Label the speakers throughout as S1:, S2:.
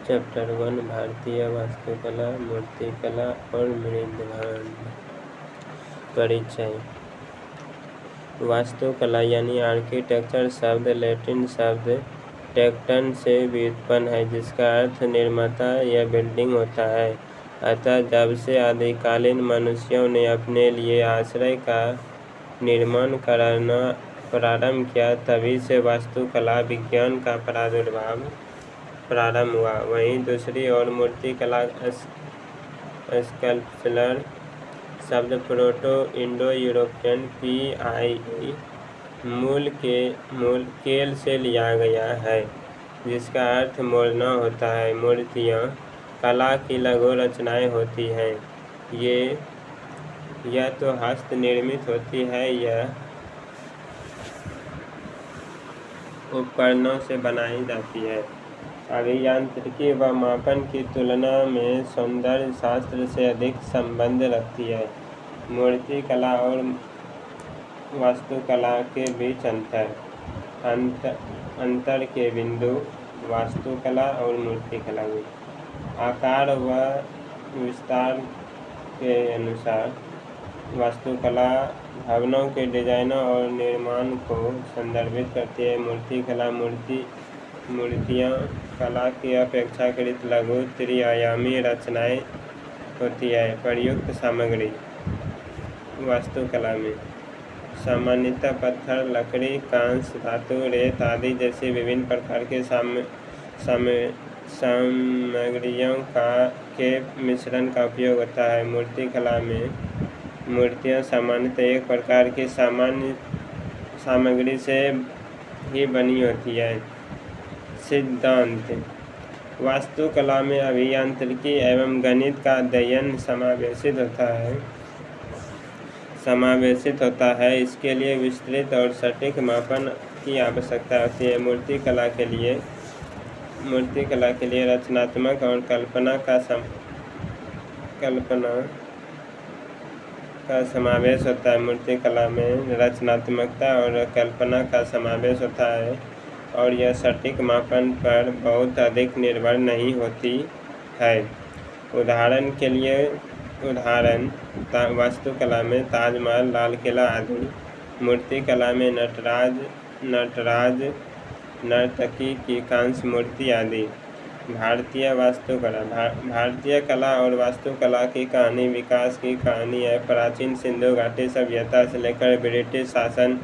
S1: Chapter 1 भारतीय वास्तुकला, मूर्तिकला और मृदभांड। परिचय। वास्तुकला यानी आर्किटेक्चर शब्द लैटिन शब्द टेक्टन से व्युत्पन्न है, जिसका अर्थ निर्माता या बिल्डिंग होता है। अतः जब से आदिकालीन मनुष्यों ने अपने लिए आश्रय का निर्माण करना प्रारंभ किया, तभी से वास्तुकला विज्ञान का प्रादुर्भाव प्रारंभ हुआ। वहीं दूसरी ओर मूर्तिकला स्कल्पचर शब्द प्रोटो इंडो यूरोपियन PIE मूल केल से लिया गया है, जिसका अर्थ मोड़ना होता है। मूर्तियाँ कला की लघु रचनाएं होती हैं। ये या तो हस्त निर्मित होती है या उपकरणों से बनाई जाती है। अभियांत्रिकी व मापन की तुलना में सौंदर्य शास्त्र से अधिक संबंध रखती है। मूर्तिकला और वास्तुकला के बीच अंतर के बिंदु वास्तुकला और मूर्तिकला में आकार व विस्तार के अनुसार वास्तुकला भवनों के डिजाइनों और निर्माण को संदर्भित करती है। मूर्तिकला मूर्तियाँ कला की अपेक्षाकृत लघु त्रिआयामी रचनाएं होती है। प्रयुक्त सामग्री वास्तुकला में सामान्यतः पत्थर, लकड़ी, कांस, धातु, रेत आदि जैसी विभिन्न प्रकार के सामग्रियों के मिश्रण का उपयोग होता है। मूर्तिकला में मूर्तियाँ सामान्यतः एक प्रकार की सामान्य सामग्री से ही बनी होती है। सिद्धांत वास्तुकला में अभियांत्रिकी एवं गणित का अध्ययन समावेशित होता है। इसके लिए विस्तृत और सटीक मापन की आवश्यकता होती है। मूर्तिकला के लिए रचनात्मक और कल्पना का समावेश होता है। मूर्तिकला में रचनात्मकता और कल्पना का समावेश होता है और यह सटीक मापन पर बहुत अधिक निर्भर नहीं होती है। उदाहरण वास्तुकला में ताजमहल, लाल किला आदि। मूर्तिकला में नटराज, नर्तकी की कांस्य मूर्ति आदि। भारतीय कला और वास्तुकला की कहानी विकास की कहानी है। प्राचीन सिंधु घाटी सभ्यता से लेकर ब्रिटिश शासन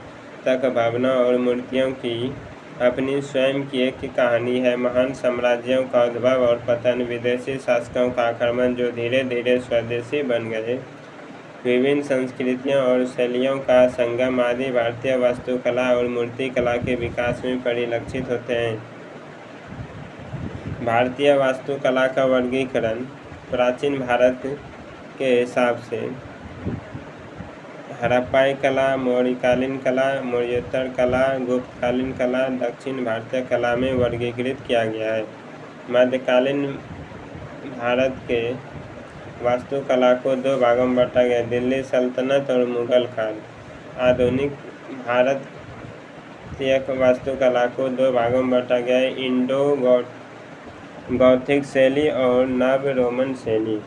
S1: तक भवनों और मूर्तियों की अपनी स्वयं की एक कहानी है। महान साम्राज्यों का उद्भव और पतन, विदेशी शासकों का आक्रमण जो धीरे धीरे स्वदेशी बन गए, विभिन्न संस्कृतियों और शैलियों का संगम आदि भारतीय वास्तुकला और मूर्तिकला के विकास में परिलक्षित होते हैं। भारतीय वास्तुकला का वर्गीकरण प्राचीन भारत के हिसाब से हड़प्पाई कला, मौर्यकालीन कला, मौर्योत्तर कला, गुप्तकालीन कला, दक्षिण भारतीय कला में वर्गीकृत किया गया है। मध्यकालीन भारत के वास्तुकला को दो भागों में बांटा गया: दिल्ली सल्तनत और मुगल काल। आधुनिक भारतीय वास्तुकला को दो भागों में बांटा गया है: इंडो गॉथिक शैली और नव रोमन शैली।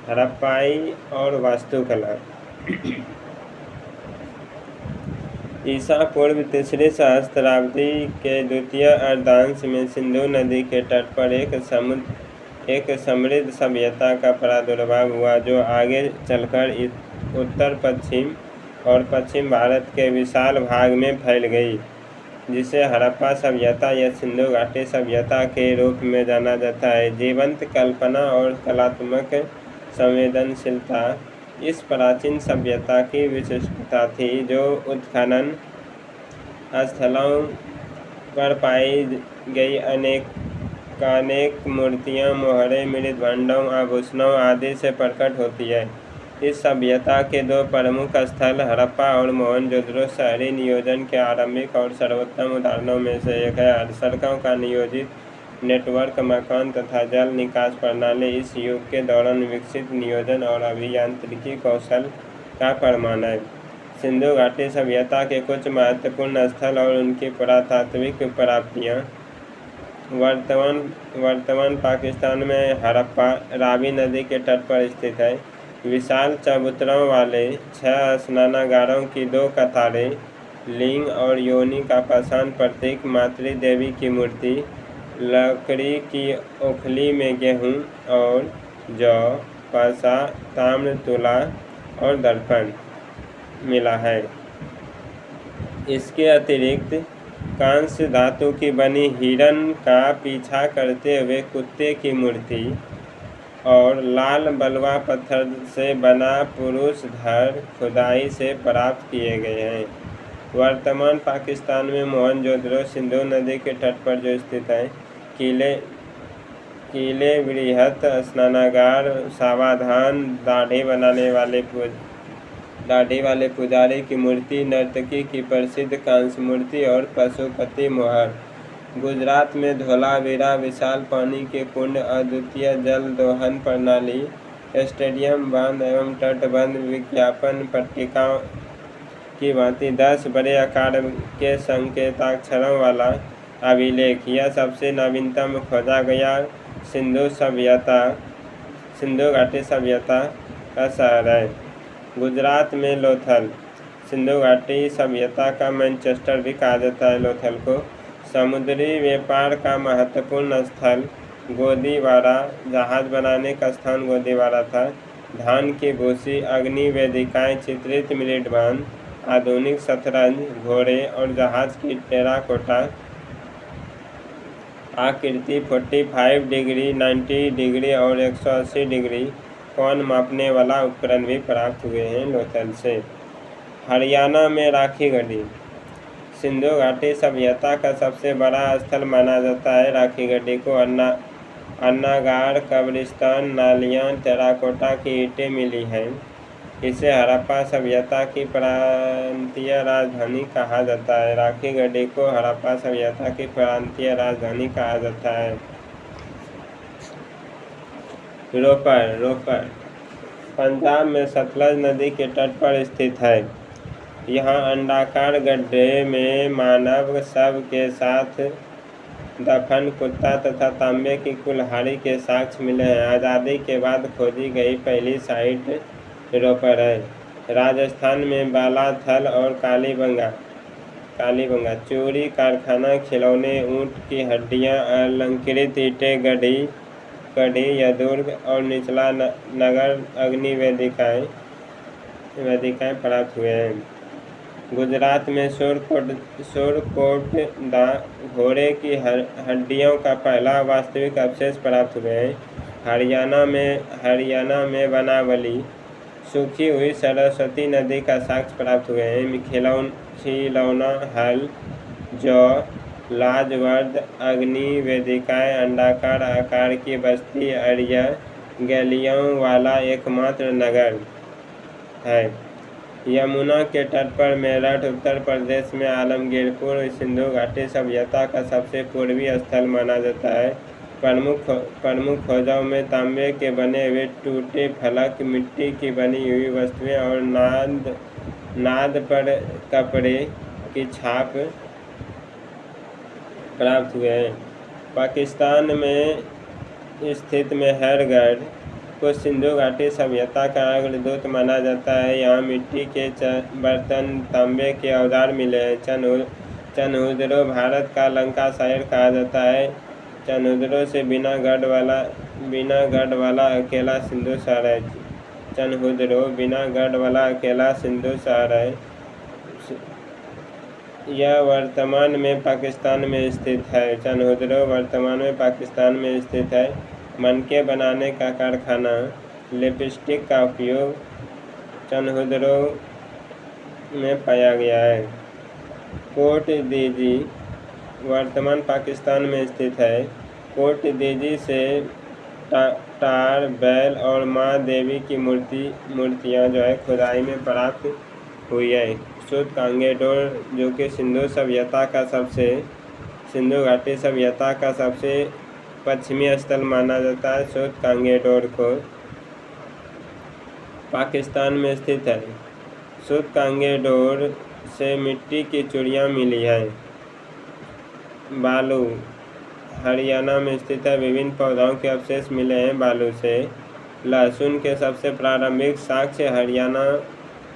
S1: हड़प्पाई और वास्तुकला ईसा पूर्व 3री सहस्त्राब्दी के द्वितीय अर्धांश में सिंधु नदी के तट पर एक समृद्ध सभ्यता का प्रादुर्भाव हुआ, जो आगे चलकर उत्तर पश्चिम और पश्चिम भारत के विशाल भाग में फैल गई, जिसे हड़प्पा सभ्यता या सिंधु घाटी सभ्यता के रूप में जाना जाता है। जीवंत कल्पना और कलात्मक संवेदनशीलता इस प्राचीन सभ्यता की विशिष्टता थी, जो उत्खनन स्थलों पर पाई गई अनेक मूर्तियाँ, मोहरें, मृदभांडों, आभूषणों आदि से प्रकट होती है। इस सभ्यता के दो प्रमुख स्थल हड़प्पा और मोहनजोदड़ो शहरी नियोजन के आरंभिक और सर्वोत्तम उदाहरणों में से एक है। सड़कों का नियोजित नेटवर्क, मकान तथा जल निकास प्रणाली इस युग के दौरान विकसित नियोजन और अभियांत्रिकी कौशल का प्रमाण है। सिंधु घाटी सभ्यता के कुछ महत्वपूर्ण स्थल और उनकी पुरातात्विक प्राप्तियां वर्तमान पाकिस्तान में हड़प्पा रावी नदी के तट पर स्थित है। विशाल चबूतरों वाले 6 स्नानागारों की 2 कतारें, लिंग और योनि का पाषाण प्रतीक, मातृ देवी की मूर्ति, लकड़ी की ओखली में गेहूं और जौ, पासा, ताम्र, तुला और दर्पण मिला है। इसके अतिरिक्त कांस्य धातु की बनी हिरण का पीछा करते हुए कुत्ते की मूर्ति और लाल बलुआ पत्थर से बना पुरुष धर खुदाई से प्राप्त किए गए हैं। वर्तमान पाकिस्तान में मोहनजोदड़ो सिंधु नदी के तट पर जो स्थित है, किले, वृहत स्नानागार, सावधान, दाढ़ी वाले पुजारी की मूर्ति, नर्तकी की प्रसिद्ध कांस्य मूर्ति और पशुपति मोहर। गुजरात में धोलावीरा विशाल पानी के कुंड, अद्वितीय जल दोहन प्रणाली, स्टेडियम, बांध एवं तटबंध विज्ञापन पट्टिकाओं की भांति 10 बड़े आकार के संकेताक्षरों वाला अभिलेख। यह सबसे नवीनतम खोजा गया सिंधु घाटी सभ्यता का शहर है। गुजरात में लोथल सिंधु घाटी सभ्यता का मैनचेस्टर भी कहा जाता है। लोथल को समुद्री व्यापार का महत्वपूर्ण स्थल गोदीवारा, जहाज बनाने का स्थान गोदीवारा था। धान की भूसी, अग्नि वेदिकाएं, चित्रित मिलिटबांध, आधुनिक शतरंज, घोड़े और जहाज की टेराकोटा आकृति, 45 डिग्री, 90 डिग्री और 180 डिग्री कोण मापने वाला उपकरण भी प्राप्त हुए हैं लोथल से। हरियाणा में राखी गढ़ी सिंधु घाटी सभ्यता का सबसे बड़ा स्थल माना जाता है। राखी गढ़ी को अन्नागार, कब्रिस्तान, नालियाँ, टेराकोटा की ईंटें मिली हैं। इसे हड़प्पा सभ्यता की प्रांतीय राजधानी कहा जाता है। राखी गढ़ी को हड़प्पा सभ्यता की प्रांतीय राजधानी कहा जाता है। रोपर पंजाब में सतलज नदी के तट पर स्थित है। यहाँ अंडाकार गड्ढे में मानव शव के साथ दफन कुत्ता तथा तांबे की कुल्हाड़ी के साक्ष्य मिले हैं। आज़ादी के बाद खोजी गई पहली साइट रोपर है। राजस्थान में बालाथल और कालीबंगा चूड़ी कारखाना, खिलौने, ऊँट की हड्डियाँ, अलंकृत ईंटें, कढ़ी, यदुर्ग और निचला नगर अग्नि वेदिकाएं प्राप्त हुए हैं। गुजरात में शोरकोट घोड़े की हड्डियों का पहला वास्तविक अवशेष प्राप्त हुए हैं। हरियाणा में बनावली, सूखी हुई सरस्वती नदी का साक्ष्य प्राप्त हुए हैं। खिलौना, हल, जौ, लाजवर्द, अग्नि वेदिकाएं, अंडाकार आकार की बस्ती, अरिया गैलियों वाला एकमात्र नगर है। यमुना के तट पर मेरठ, उत्तर प्रदेश में आलमगीरपुर सिंधु घाटी सभ्यता का सबसे पूर्वी स्थल माना जाता है। प्रमुख खोजों में तांबे के बने हुए टूटे फलक, मिट्टी की बनी हुई वस्तुएं और नाद पर कपड़े की छाप प्राप्त हुए हैं। पाकिस्तान में स्थित मेहरगढ़ को सिंधु घाटी सभ्यता का अग्रदूत माना जाता है। यहाँ मिट्टी के बर्तन, तांबे के औजार मिले हैं। चनहुदरो भारत का लंकाशायर कहा जाता है। चनहुदरो से बिना गढ़ वाला अकेला सिंधु शहर है। चनहुदरो बिना गढ़ वाला अकेला सिंधु शहर है। यह वर्तमान में पाकिस्तान में स्थित है। चनहुदरो वर्तमान में पाकिस्तान में स्थित है। मनके बनाने का कारखाना, लिपस्टिक का उपयोग चनहुदरो में पाया गया है। कोट दीजी वर्तमान पाकिस्तान में स्थित है। कोट दीजी से टार, बैल और माँ देवी की मूर्तियाँ जो है खुदाई में प्राप्त हुई है। सूतकांगेडोर जो कि सिंधु घाटी सभ्यता का सबसे पश्चिमी स्थल माना जाता है। सूतकांगेडोर को पाकिस्तान में स्थित है। सूतकांगेडोर से मिट्टी की चूड़ियाँ मिली हैं। बालू हरियाणा में स्थित है। विभिन्न पौधों के अवशेष मिले हैं बालू से। लहसुन के सबसे प्रारंभिक साक्ष्य हरियाणा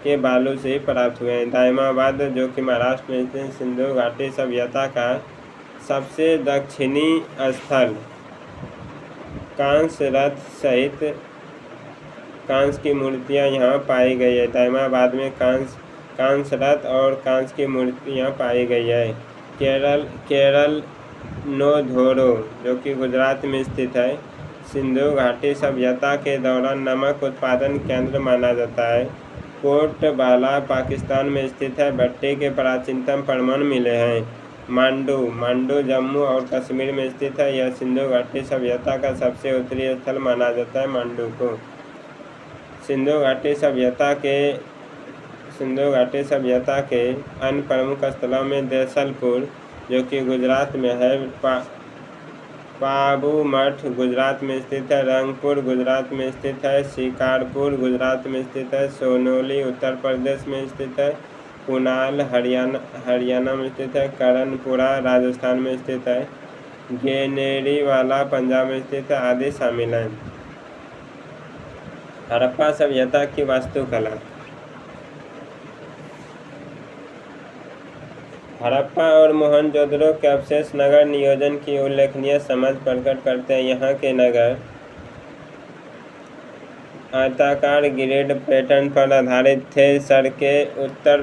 S1: के बालू से ही प्राप्त हुए हैं। दाइमाबाद जो कि महाराष्ट्र में स्थित सिंधु घाटी सभ्यता का सबसे दक्षिणी स्थल कांस्य रथ सहित कांस्य की मूर्तियां यहाँ पाई गई है। दाइमाबाद में कांस्य रथ और कांस्य की मूर्तियां पाई गई है। केरल नोधोरो जो कि गुजरात में स्थित है, सिंधु घाटी सभ्यता के दौरान नमक उत्पादन केंद्र माना जाता है। कोटबाला पाकिस्तान में स्थित है। भट्टी के प्राचीनतम प्रमाण मिले हैं। मांडू जम्मू और कश्मीर में स्थित है। यह सिंधु घाटी सभ्यता का सबसे उत्तरी स्थल माना जाता है। मांडू को सिंधु घाटी सभ्यता के अन्य प्रमुख स्थलों में देसलपुर जो कि गुजरात में है, पाबू मठ गुजरात में स्थित है, रंगपुर गुजरात में स्थित है, शिकारपुर गुजरात में स्थित है, सोनौली उत्तर प्रदेश में स्थित है, कुनाल हरियाणा में स्थित है, करणपुरा राजस्थान में स्थित है, गेनेरीवाला पंजाब में स्थित है आदि शामिल हैं। हड़प्पा सभ्यता की वास्तुकला। हड़प्पा और मोहनजोदड़ो के अवशेष नगर नियोजन की उल्लेखनीय समझ प्रकट करते हैं। यहाँ के नगर आयताकार ग्रिड पैटर्न पर आधारित थे। सड़कें उत्तर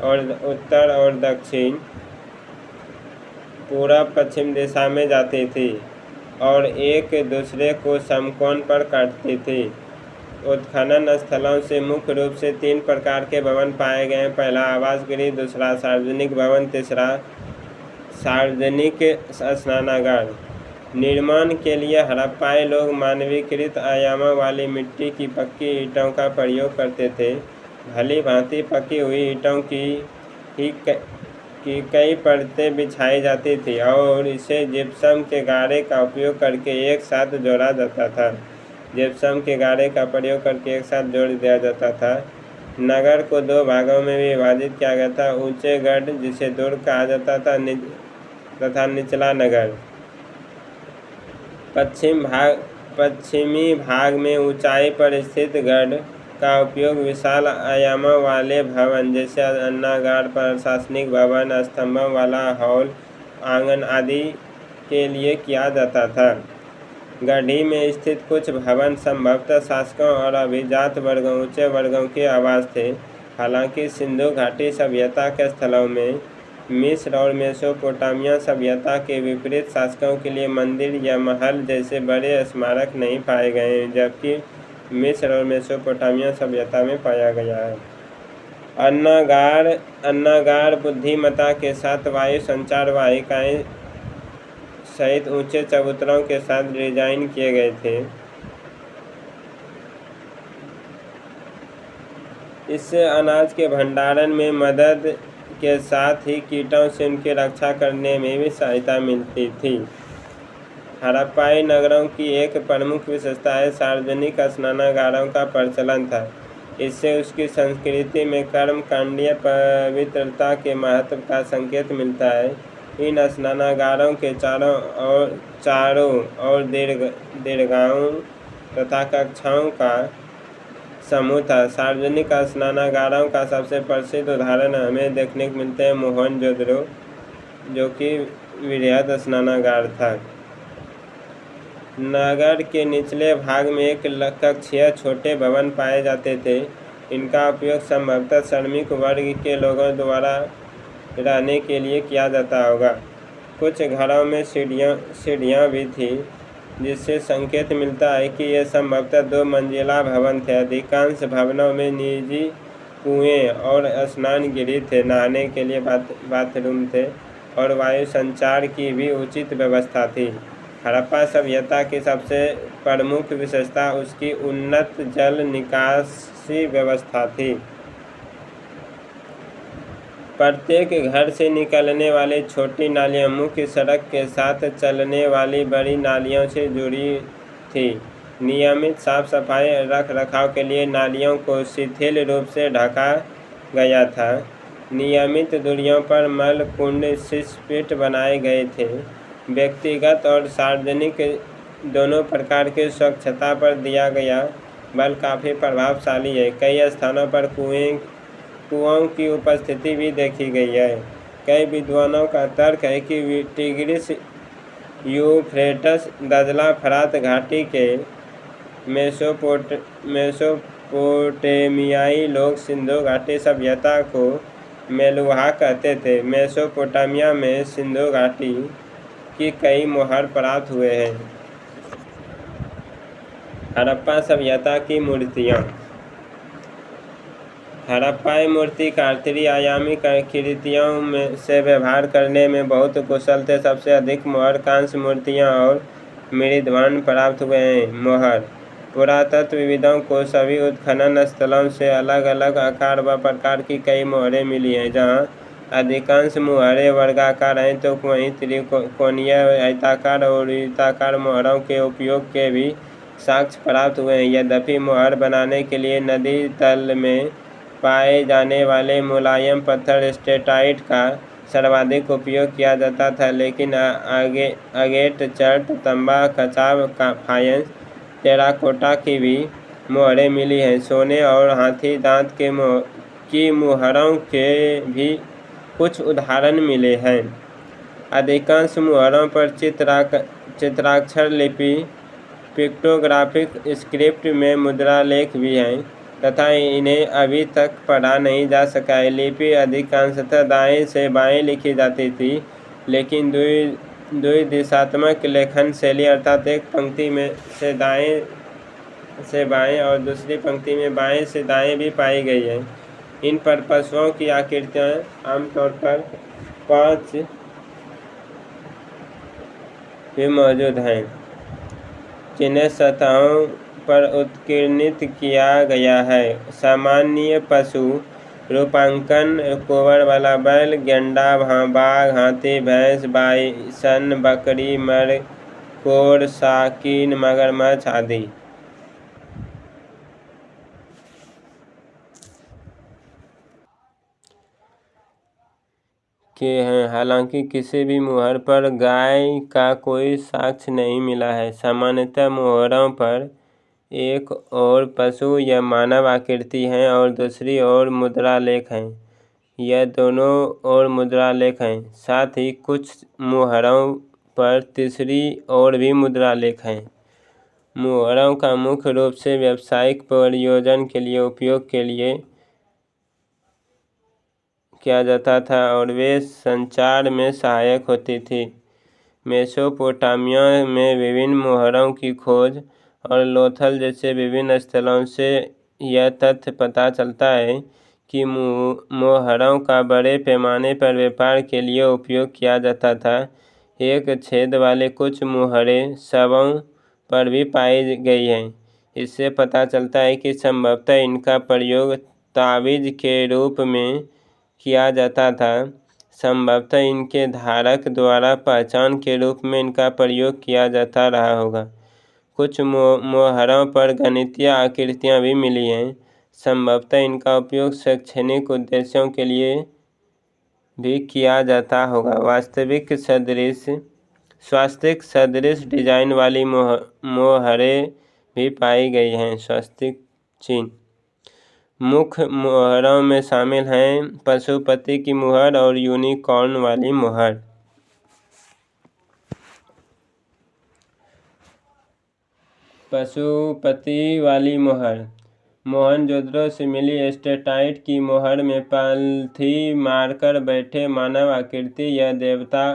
S1: और दक्षिण पूरब पश्चिम दिशा में जाती थी और एक दूसरे को समकोण पर काटती थी। उत्खनन स्थलों से मुख्य रूप से 3 प्रकार के भवन पाए गए हैं। पहला आवास गृह, दूसरा सार्वजनिक भवन, तीसरा सार्वजनिक स्नानागार। निर्माण के लिए हड़प्पाई लोग मानवीकृत आयामों वाली मिट्टी की पक्की ईंटों का प्रयोग करते थे। भली भांति पकी हुई ईंटों की कई परतें बिछाई जाती थी और इसे जिप्सम के गारे का उपयोग करके एक साथ जोड़ा जाता था। जिप्सम के गारे का प्रयोग करके एक साथ जोड़ दिया जाता था। नगर को 2 भागों में विभाजित किया गया था, ऊंचे गढ़ जिसे दुर्ग कहा जाता था तथा निचला नगर। पश्चिमी भाग में ऊंचाई पर स्थित गढ़ का उपयोग विशाल आयामों वाले भवन जैसे अन्नागार, प्रशासनिक भवन, स्तंभों वाला हॉल, आंगन आदि के लिए किया जाता था। गढ़ी में स्थित कुछ भवन संभवतः शासकों और अभिजात वर्गों ऊंचे वर्गों के आवास थे। हालांकि सिंधु घाटी सभ्यता के स्थलों में मिस्र और मेसोपोटामिया सभ्यता के विपरीत शासकों के लिए मंदिर या महल जैसे बड़े स्मारक नहीं पाए गए, जबकि मिस्र और मेसोपोटामिया सभ्यता में पाया गया है। अन्नागार बुद्धिमत्ता के साथ वायु संचार वाहिकाएं सहित ऊंचे चबूतरों के साथ डिजाइन किए गए थे। इससे अनाज के भंडारण में मदद के साथ ही कीटों से उनकी रक्षा करने में भी सहायता मिलती थी। हड़प्पाई नगरों की एक प्रमुख विशेषता है सार्वजनिक स्नानागारों का प्रचलन था। इससे उसकी संस्कृति में कर्मकांडीय पवित्रता के महत्व का संकेत मिलता है। इन स्नानागारों के चारों ओर दीर्घाओं तथा कक्षाओं का समूह था। सार्वजनिक स्नानागारों का सबसे प्रसिद्ध उदाहरण हमें देखने को मिलते हैं मोहनजोदड़ो, जो कि वृहद स्नानागार था। नगर के निचले भाग में एक कक्षीय छोटे भवन पाए जाते थे। इनका उपयोग संभवतः श्रमिक वर्ग के लोगों द्वारा रहने के लिए किया जाता होगा। कुछ घरों में सीढ़ियाँ भी थी, जिससे संकेत मिलता है कि ये संभवतः 2 मंजिला भवन थे। अधिकांश भवनों में निजी कुएं और स्नान गृह थे, नहाने के लिए बाथरूम थे और वायु संचार की भी उचित व्यवस्था थी। हड़प्पा सभ्यता की सबसे प्रमुख विशेषता उसकी उन्नत जल निकासी व्यवस्था थी। प्रत्येक घर से निकलने वाली छोटी नालियां मुख्य सड़क के साथ चलने वाली बड़ी नालियों से जुड़ी थी। नियमित साफ सफाई रख रखाव के लिए नालियों को शिथिल रूप से ढका गया था। नियमित दूरियों पर मल कुंड सिसपिट बनाए गए थे। व्यक्तिगत और सार्वजनिक दोनों प्रकार की स्वच्छता पर दिया गया बल काफ़ी प्रभावशाली है। कई स्थानों पर कुओं की उपस्थिति भी देखी गई है। कई विद्वानों का तर्क है कि टिग्रिस, यूफ्रेटस, दजला, फरात घाटी के मेसोपोटामियाई लोग सिंधु घाटी सभ्यता को मेलुहा कहते थे। मेसोपोटामिया में सिंधु घाटी की कई मोहर प्राप्त हुए हैं। हड़प्पा सभ्यता की मूर्तियाँ। हड़प्पाई मूर्तिकार त्रि-आयामी कृतियों में से व्यवहार करने में बहुत कुशल थे। सबसे अधिक मोहर कांस्य मूर्तियाँ और मृदवान प्राप्त हुए हैं। मोहर पुरातत्वविदों को सभी उत्खनन स्थलों से अलग अलग आकार व प्रकार की कई मोहरें मिली हैं। जहाँ अधिकांश मोहरें वर्गाकार हैं तो वहीं त्रिकोणीय, आयताकार और वृत्ताकार मोहरों के उपयोग के भी साक्ष्य प्राप्त हुए हैं। यद्यपि मोहर बनाने के लिए नदी तल में पाए जाने वाले मुलायम पत्थर स्टेटाइट का सर्वाधिक उपयोग किया जाता था, लेकिन अगेट, चर्ट, तांबा, कचाव, फायंस, टेराकोटा की भी मोहरें मिली हैं। सोने और हाथी दांत की मोहरों के भी कुछ उदाहरण मिले हैं। अधिकांश मोहरों पर चित्राक्षर लिपि, पिक्टोग्राफिक स्क्रिप्ट में मुद्रा लेख भी हैं तथा इन्हें अभी तक पढ़ा नहीं जा सका है। लिपि अधिकांशतः दाएं से बाएं लिखी जाती थी, लेकिन द्विदिशात्मक लेखन शैली अर्थात एक पंक्ति में से दाएं से बाएं और दूसरी पंक्ति में बाएं से दाएं भी पाई गई है। इन पर पशुओं की आकृतियाँ आमतौर पर 5 भी मौजूद हैं, जिन्हें सतहों पर उत्कीर्णित किया गया है। सामान्य पशु रूपांकन: कोबर वाला बैल, गेंडा, बाघ, हाथी, भैंस, बाइसन, बकरी, मरकोर, साकिन, मगरमच्छ आदि के हैं। हालांकि किसी भी मोहर पर गाय का कोई साक्ष्य नहीं मिला है। सामान्यतः मोहरों पर एक ओर पशु या मानव आकृति है और दूसरी ओर मुद्रा लेख हैं। यह दोनों ओर मुद्रा लेख हैं। साथ ही कुछ मोहरों पर तीसरी ओर भी मुद्रा लेख हैं। मोहरों का मुख्य रूप से व्यावसायिक प्रयोजन के लिए उपयोग के लिए किया जाता था और वे संचार में सहायक होती थी। मेसोपोटामिया में विभिन्न मोहरों की खोज और लोथल जैसे विभिन्न स्थलों से यह तथ्य पता चलता है कि मोहरों का बड़े पैमाने पर व्यापार के लिए उपयोग किया जाता था। एक छेद वाले कुछ मोहरें शवों पर भी पाई गई हैं। इससे पता चलता है कि संभवतः इनका प्रयोग तावीज़ के रूप में किया जाता था। संभवतः इनके धारक द्वारा पहचान के रूप में इनका प्रयोग किया जाता रहा होगा। कुछ मोहरों पर गणितीय आकृतियाँ भी मिली हैं। संभवतः इनका उपयोग शैक्षणिक उद्देश्यों के लिए भी किया जाता होगा। स्वास्तिक सदृश डिजाइन वाली मोहरें भी पाई गई हैं। स्वास्तिक चिन्ह मुख्य मोहरों में शामिल हैं पशुपति की मोहर और यूनिकॉर्न वाली मोहर। पशुपति वाली मोहर मोहनजोदड़ो से मिली स्टेटाइट की मोहर में पालथी मारकर बैठे मानव आकृति या देवता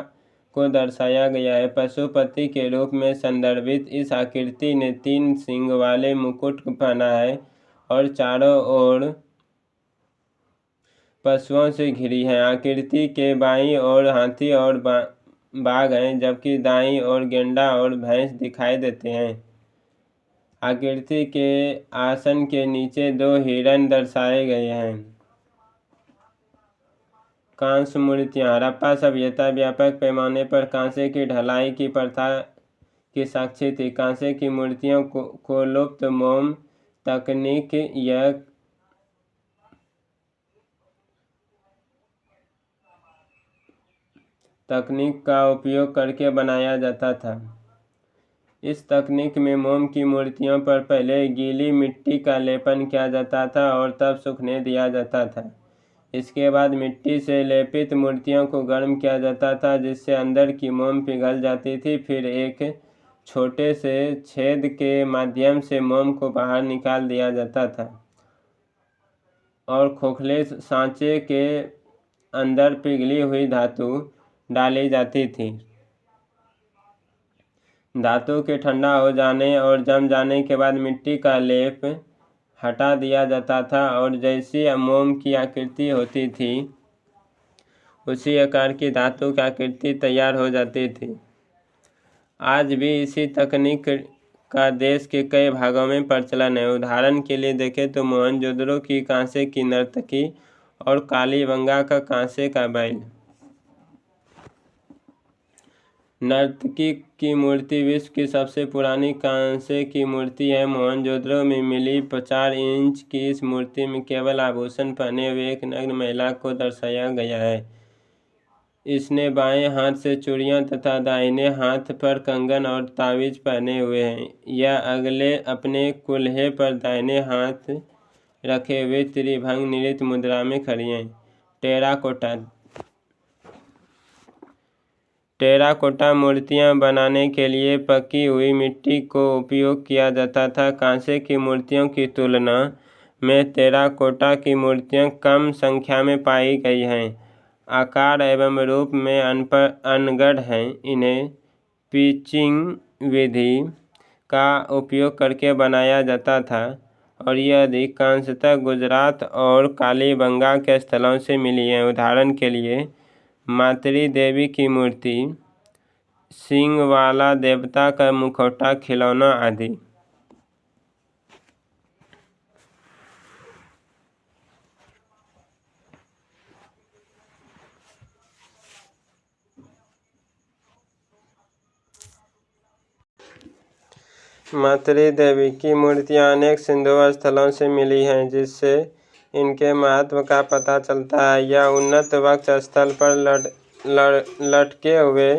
S1: को दर्शाया गया है। पशुपति के रूप में संदर्भित इस आकृति ने 3 सींग वाले मुकुट पहना है और चारों ओर पशुओं से घिरी है। आकृति के बाईं ओर हाथी और बाघ हैं, जबकि दाईं ओर गेंडा और भैंस दिखाई देते हैं। आकृति के आसन के नीचे 2 हिरण दर्शाए गए हैं। कांस्य मूर्तियाँ हड़प्पा सभ्यता व्यापक पैमाने पर कांसे की ढलाई की प्रथा की साक्षी थी। कांसे की मूर्तियों को लुप्त मोम तकनीक या तकनीक का उपयोग करके बनाया जाता था। इस तकनीक में मोम की मूर्तियों पर पहले गीली मिट्टी का लेपन किया जाता था और तब सूखने दिया जाता था। इसके बाद मिट्टी से लेपित मूर्तियों को गर्म किया जाता था, जिससे अंदर की मोम पिघल जाती थी। फिर एक छोटे से छेद के माध्यम से मोम को बाहर निकाल दिया जाता था और खोखले सांचे के अंदर पिघली हुई धातु डाली जाती थी। धातु के ठंडा हो जाने और जम जाने के बाद मिट्टी का लेप हटा दिया जाता था और जैसी मोम की आकृति होती थी उसी आकार की धातु की आकृति तैयार हो जाती थी। आज भी इसी तकनीक का देश के कई भागों में प्रचलन है। उदाहरण के लिए देखें तो मोहनजोदड़ो की कांसे की नर्तकी और कालीबंगा का कांसे का बैल। नर्तकी की मूर्ति विश्व की सबसे पुरानी कांसे की मूर्ति है। मोहनजोदड़ो में मिली 4 इंच की इस मूर्ति में केवल आभूषण पहने हुए एक नग्न महिला को दर्शाया गया है। इसने बाएं हाथ से चूड़ियां तथा दाहिने हाथ पर कंगन और तावीज पहने हुए हैं। यह अगले अपने कुल्हे पर दाहिने हाथ रखे हुए त्रिभंग नृत्य मुद्रा में खड़ी हैं। टेराकोटा मूर्तियां बनाने के लिए पकी हुई मिट्टी को उपयोग किया जाता था। कांसे की मूर्तियों की तुलना में टेराकोटा की मूर्तियां कम संख्या में पाई गई हैं, आकार एवं रूप में अनगढ़ हैं। इन्हें पिचिंग विधि का उपयोग करके बनाया जाता था और यह अधिकांशतः गुजरात और कालीबंगा के स्थलों से मिली है। उदाहरण के लिए मातृ देवी की मूर्ति, सींग वाला देवता का मुखौटा, खिलौना आदि। मातृ देवी की मूर्तियां अनेक सिंधु स्थलों से मिली हैं, जिससे इनके महत्व का पता चलता है। यह उन्नत वक्ष स्थल पर लटके हुए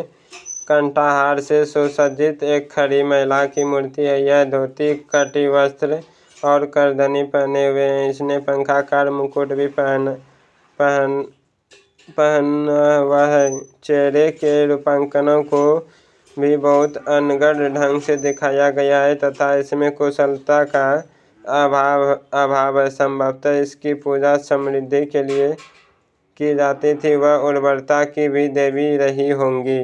S1: कंठाहार से सुसज्जित एक खड़ी महिला की मूर्ति है। यह धोती, कटी वस्त्र और करधनी पहने हुए है। इसने पंखाकार मुकुट भी पहना हुआ है। चेहरे के रूपांकनों को भी बहुत अनगढ़ ढंग से दिखाया गया है तथा इसमें कुशलता का अभाव है। संभवतः इसकी पूजा समृद्धि के लिए की जाती थी। वह उर्वरता की भी देवी रही होंगी।